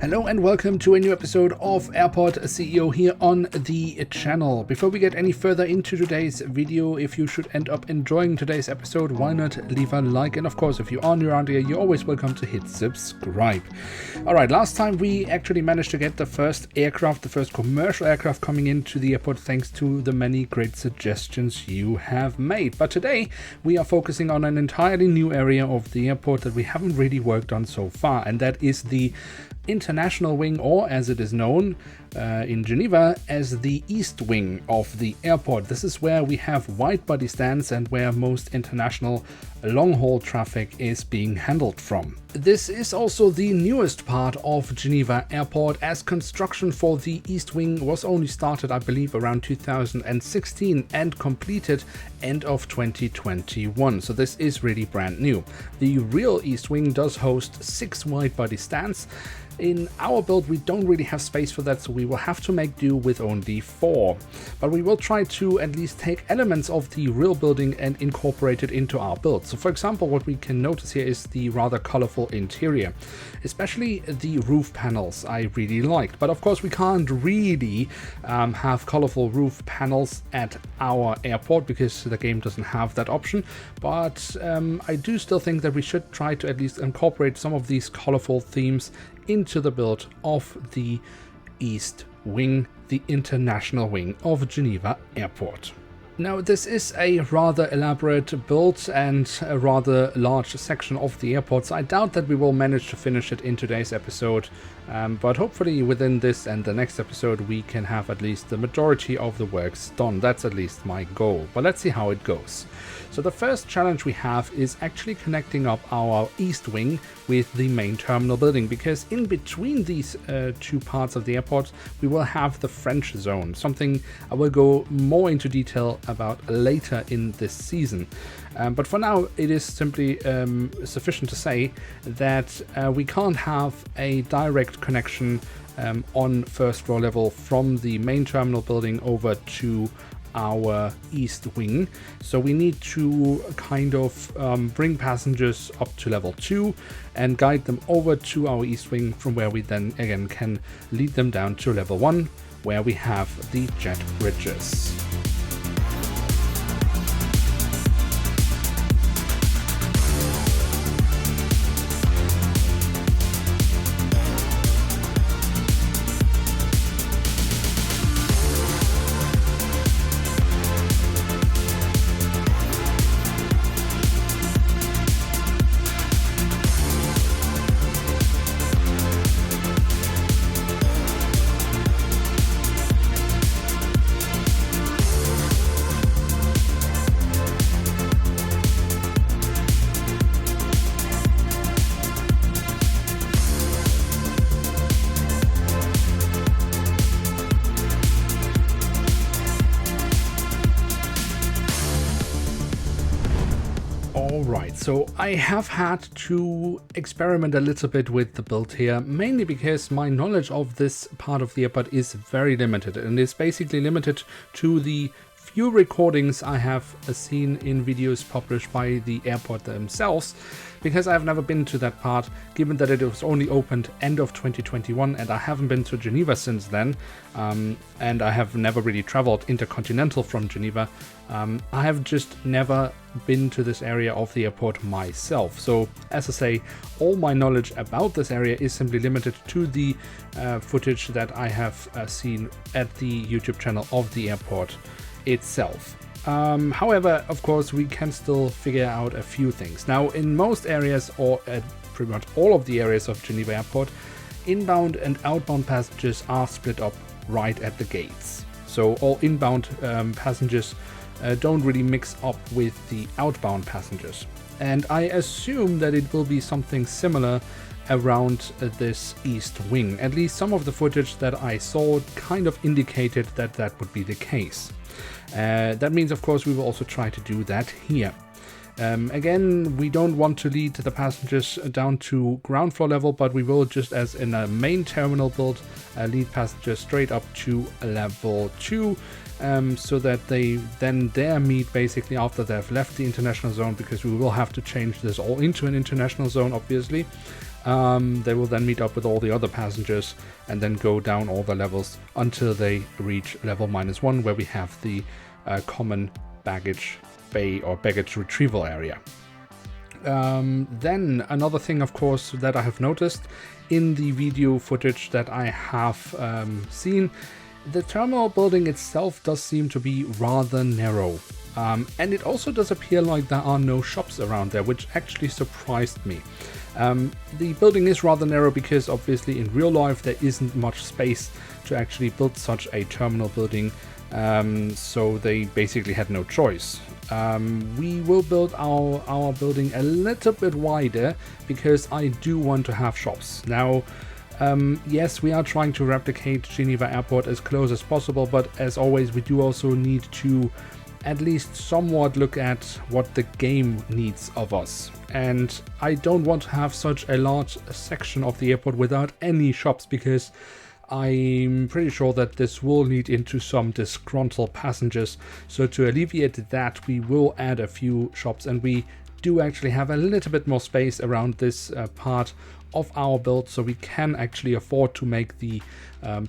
Hello and welcome to a new episode of Airport CEO here on the channel. Before we get any further into today's video, if you should end up enjoying today's episode, why not leave a like? And of course, if you are new around here, you're always welcome to hit subscribe. Alright, last time we actually managed to get the first aircraft, the first commercial aircraft coming into the airport thanks to the many great suggestions you have made. But today we are focusing on an entirely new area of the airport that we haven't really worked on so far, and that is the international wing, or as it is known in Geneva as the east wing of the airport. This is where we have wide body stands and where most international long-haul traffic is being handled from. This is also the newest part of Geneva Airport, as construction for the east wing was only started, I believe, around 2016 and completed end of 2021. So this is really brand new. The real east wing does host 6 wide body stands. In our build, we don't really have space for that, so we will have to make do with only 4. But we will try to at least take elements of the real building and incorporate it into our build. So for example, what we can notice here is the rather colorful interior, especially the roof panels I really liked. But of course, we can't really have colorful roof panels at our airport because the game doesn't have that option. But I do still think that we should try to at least incorporate some of these colorful themes into the build of the East Wing, the international wing of Geneva Airport. Now, this is a rather elaborate build and a rather large section of the airport, so I doubt that we will manage to finish it in today's episode, but hopefully within this and the next episode we can have at least the majority of the works done. That's at least my goal, but let's see how it goes. So the first challenge we have is actually connecting up our east wing with the main terminal building, because in between these two parts of the airport we will have the French zone, something I will go more into detail about later in this season. But for now it is simply sufficient to say that we can't have a direct connection on first floor level from the main terminal building over to our east wing, so we need to kind of bring passengers up to level 2 and guide them over to our east wing, from where we then again can lead them down to level 1 where we have the jet bridges. Alright, so I have had to experiment a little bit with the build here, mainly because my knowledge of this part of the airport is very limited, and is basically limited to the few recordings I have seen in videos published by the airport themselves, because I've never been to that part, given that it was only opened end of 2021 and I haven't been to Geneva since then, and I have never really traveled intercontinental from Geneva. I have just never been to this area of the airport myself. So as I say, all my knowledge about this area is simply limited to the footage that I have seen at the YouTube channel of the airport itself. However, of course, we can still figure out a few things. Now, in most areas, or at pretty much all of the areas of Geneva Airport, inbound and outbound passengers are split up right at the gates. So all inbound passengers don't really mix up with the outbound passengers. And I assume that it will be something similar around this east wing. At least some of the footage that I saw kind of indicated that that would be the case. That means, of course, we will also try to do that here. Again, we don't want to lead the passengers down to ground floor level, but we will, just as in a main terminal build, lead passengers straight up to level 2, so that they then there meet basically after they've left the international zone, because we will have to change this all into an international zone, obviously. They will then meet up with all the other passengers and then go down all the levels until they reach level -1, where we have the common baggage bay or baggage retrieval area. Then another thing, of course, that I have noticed in the video footage that I have seen, the terminal building itself does seem to be rather narrow. And it also does appear like there are no shops around there, which actually surprised me. The building is rather narrow because obviously in real life there isn't much space to actually build such a terminal building, so they basically had no choice. We will build our building a little bit wider because I do want to have shops. Now, yes, we are trying to replicate Geneva Airport as close as possible, but as always we do also need to at least somewhat look at what the game needs of us. And I don't want to have such a large section of the airport without any shops, because I'm pretty sure that this will lead into some disgruntled passengers. So to alleviate that, we will add a few shops, and we do actually have a little bit more space around this part of our build, so we can actually afford to make the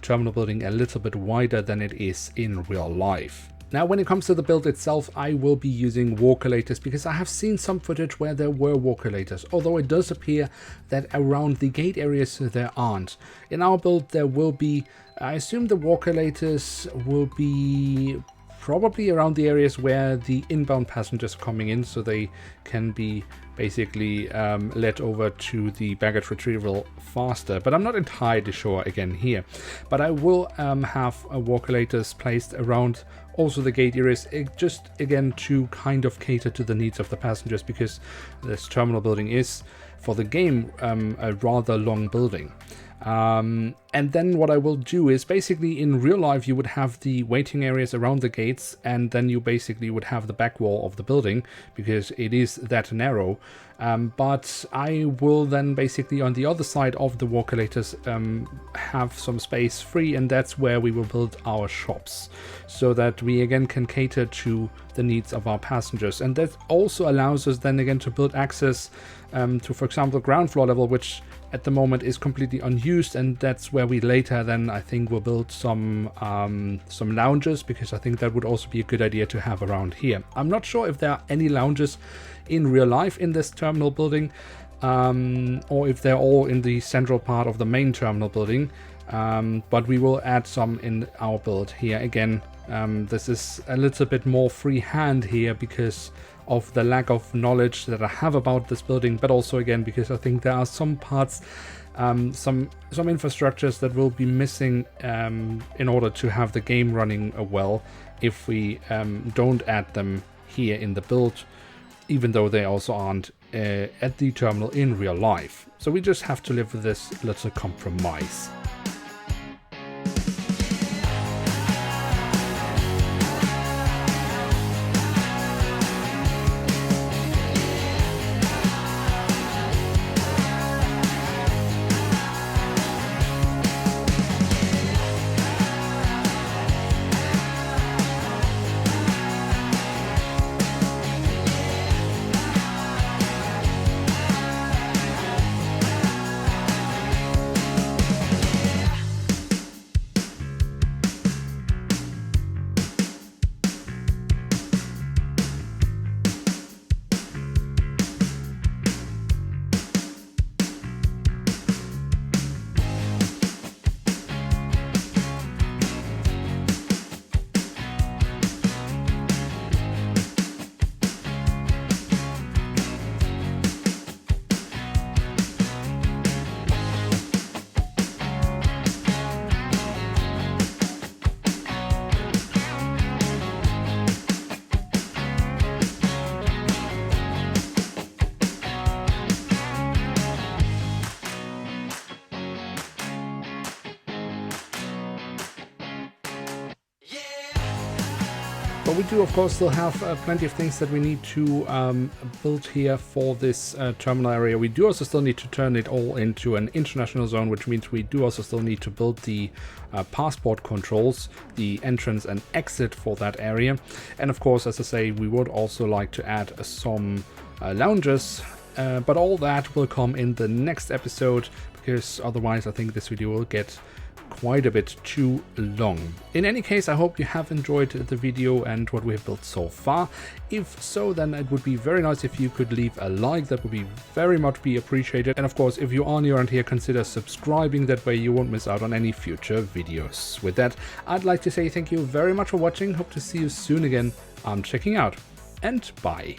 terminal building a little bit wider than it is in real life. Now, when it comes to the build itself, I will be using walkolators because I have seen some footage where there were walkolators, although it does appear that around the gate areas there aren't. In our build there will be, I assume the walkolators will be probably around the areas where the inbound passengers are coming in, so they can be basically led over to the baggage retrieval faster. But I'm not entirely sure again here. But I will have walkolators placed around also the gate areas, just again to kind of cater to the needs of the passengers, because this terminal building is for the game a rather long building. And then what I will do is basically in real life you would have the waiting areas around the gates, and then you basically would have the back wall of the building because it is that narrow. But I will then basically on the other side of the walkolators have some space free, and that's where we will build our shops, so that we again can cater to the needs of our passengers. And that also allows us then again to build access to, for example, ground floor level, which at the moment is completely unused, and that's where we later then I think will build some lounges, because I think that would also be a good idea to have around here. I'm not sure if there are any lounges in real life in this terminal building, or if they're all in the central part of the main terminal building, but we will add some in our build here. Again, this is a little bit more freehand here because of the lack of knowledge that I have about this building, but also again because I think there are some parts, some infrastructures that will be missing in order to have the game running well if we don't add them here in the build, even though they also aren't at the terminal in real life. So we just have to live with this little compromise. we do of course still have plenty of things that we need to build here for this terminal area. We do also still need to turn it all into an international zone, which means we do also still need to build the passport controls, the entrance and exit for that area. And of course, as I say, we would also like to add some lounges, but all that will come in the next episode, because otherwise I think this video will get quite a bit too long. In any case, I hope you have enjoyed the video and what we have built so far. If so, then it would be very nice if you could leave a like. That would be very much be appreciated. And of course, if you are new around here, consider subscribing. That way you won't miss out on any future videos. With that, I'd like to say thank you very much for watching. Hope to see you soon again. I'm checking out, and bye.